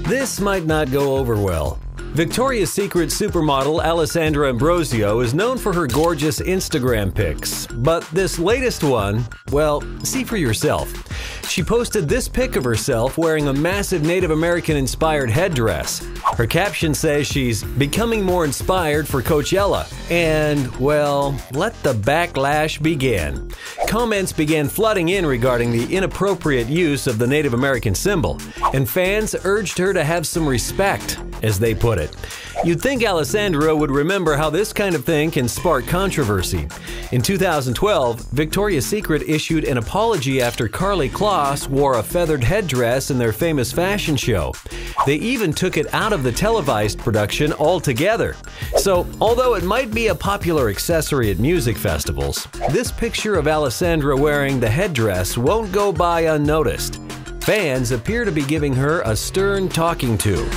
This might not go over well. Victoria's Secret supermodel Alessandra Ambrosio is known for her gorgeous Instagram pics, but this latest one, well, see for yourself. She posted this pic of herself wearing a massive Native American-inspired headdress. Her caption says she's becoming more inspired for Coachella, and, well, let the backlash begin. Comments began flooding in regarding the inappropriate use of the Native American symbol, and fans urged her to have some respect, as they put it. You'd think Alessandra would remember how this kind of thing can spark controversy. In 2012, Victoria's Secret issued an apology after Karlie Kloss wore a feathered headdress in their famous fashion show. They even took it out of the televised production altogether. So, although it might be a popular accessory at music festivals, this picture of Alessandra wearing the headdress won't go by unnoticed. Fans appear to be giving her a stern talking to.